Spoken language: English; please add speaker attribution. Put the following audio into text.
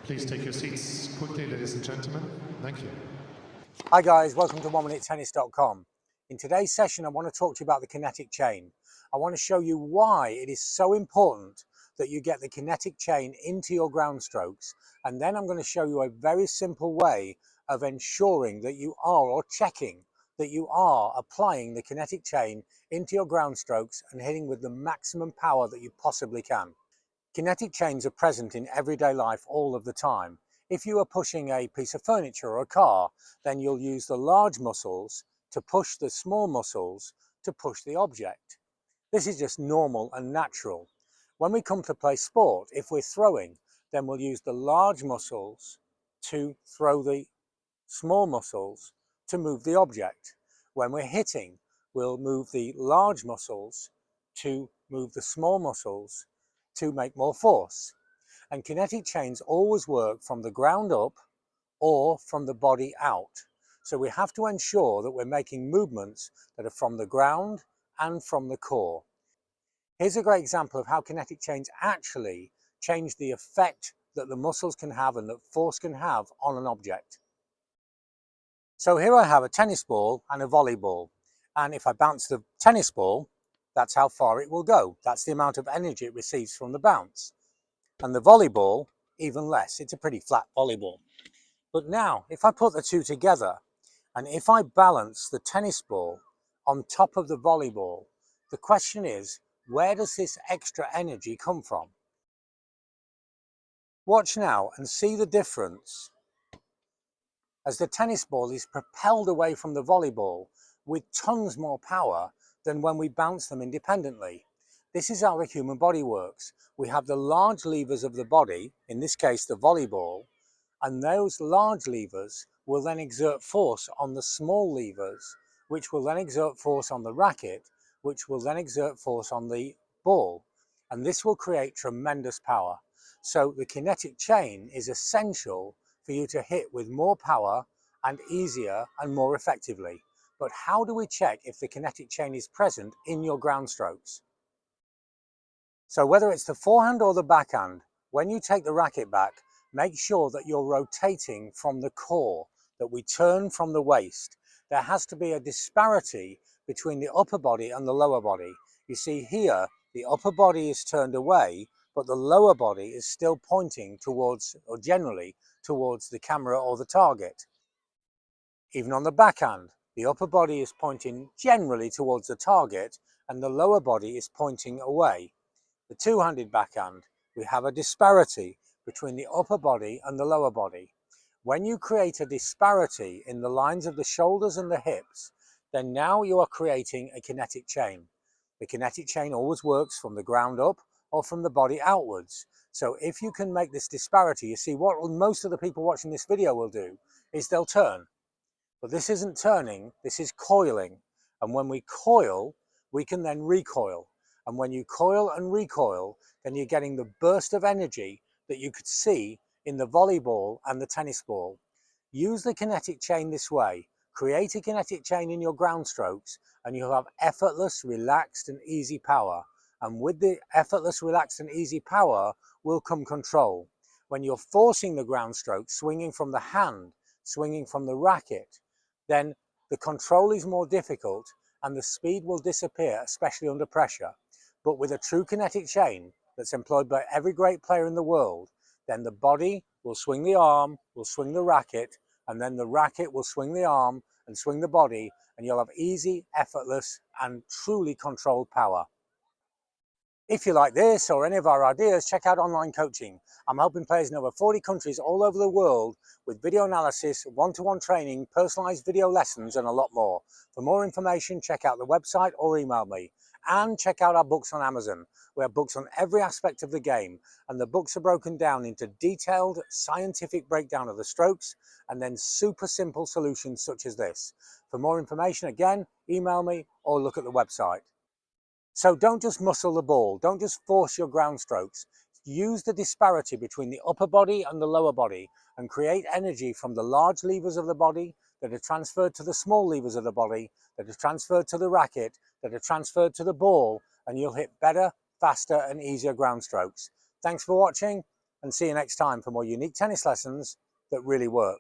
Speaker 1: Please take your seats quickly, ladies and gentlemen. Thank you.
Speaker 2: Hi guys, welcome to 1minutetennis.com. In today's session, I want to talk to you about the kinetic chain. I want to show you why it is so important that you get the kinetic chain into your ground strokes. And then I'm going to show you a very simple way of ensuring that you are, or checking that you are applying the kinetic chain into your ground strokes and hitting with the maximum power that you possibly can. Kinetic chains are present in everyday life all of the time. If you are pushing a piece of furniture or a car, then you'll use the large muscles to push the small muscles to push the object. This is just normal and natural. When we come to play sport, if we're throwing, then we'll use the large muscles to throw the small muscles to move the object. When we're hitting, we'll move the large muscles to move the small muscles to make more force. And kinetic chains always work from the ground up or from the body out. So we have to ensure that we're making movements that are from the ground and from the core. Here's a great example of how kinetic chains actually change the effect that the muscles can have and that force can have on an object. So here I have a tennis ball and a volleyball. And if I bounce the tennis ball, that's how far it will go. That's the amount of energy it receives from the bounce. And the volleyball, even less. It's a pretty flat volleyball. But now, if I put the two together, and if I balance the tennis ball on top of the volleyball, the question is, where does this extra energy come from? Watch now and see the difference as the tennis ball is propelled away from the volleyball with tons more power than when we bounce them independently. This is how the human body works. We have the large levers of the body, in this case the volleyball, and those large levers will then exert force on the small levers, which will then exert force on the racket, which will then exert force on the ball. And this will create tremendous power. So the kinetic chain is essential for you to hit with more power and easier and more effectively. But how do we check if the kinetic chain is present in your ground strokes? So whether it's the forehand or the backhand, when you take the racket back, make sure that you're rotating from the core, that we turn from the waist. There has to be a disparity between the upper body and the lower body. You see here, the upper body is turned away, but the lower body is still pointing towards, or generally, towards the camera or the target. Even on the backhand, the upper body is pointing generally towards the target and the lower body is pointing away. The two-handed backhand, we have a disparity between the upper body and the lower body. When you create a disparity in the lines of the shoulders and the hips, then now you are creating a kinetic chain. The kinetic chain always works from the ground up or from the body outwards. So if you can make this disparity, you see what most of the people watching this video will do is they'll turn. But this isn't turning, this is coiling. And when we coil, we can then recoil. And when you coil and recoil, then you're getting the burst of energy that you could see in the volleyball and the tennis ball. Use the kinetic chain this way. Create a kinetic chain in your ground strokes and you'll have effortless, relaxed and easy power. And with the effortless, relaxed and easy power will come control. When you're forcing the ground stroke, swinging from the hand, swinging from the racket, then the control is more difficult and the speed will disappear, especially under pressure. But with a true kinetic chain that's employed by every great player in the world, then the body will swing the arm, will swing the racket, and then the racket will swing the arm and swing the body, and you'll have easy, effortless, and truly controlled power. If you like this or any of our ideas, check out online coaching. I'm helping players in over 40 countries all over the world with video analysis, one-to-one training, personalized video lessons, and a lot more. For more information, check out the website or email me. And check out our books on Amazon. We have books on every aspect of the game, and the books are broken down into detailed scientific breakdown of the strokes and then super simple solutions such as this. For more information, again, email me or look at the website. So don't just muscle the ball, don't just force your ground strokes. Use the disparity between the upper body and the lower body and create energy from the large levers of the body that are transferred to the small levers of the body, that are transferred to the racket, that are transferred to the ball, and you'll hit better, faster and easier ground strokes. Thanks for watching, and and see you next time for more unique tennis lessons that really work.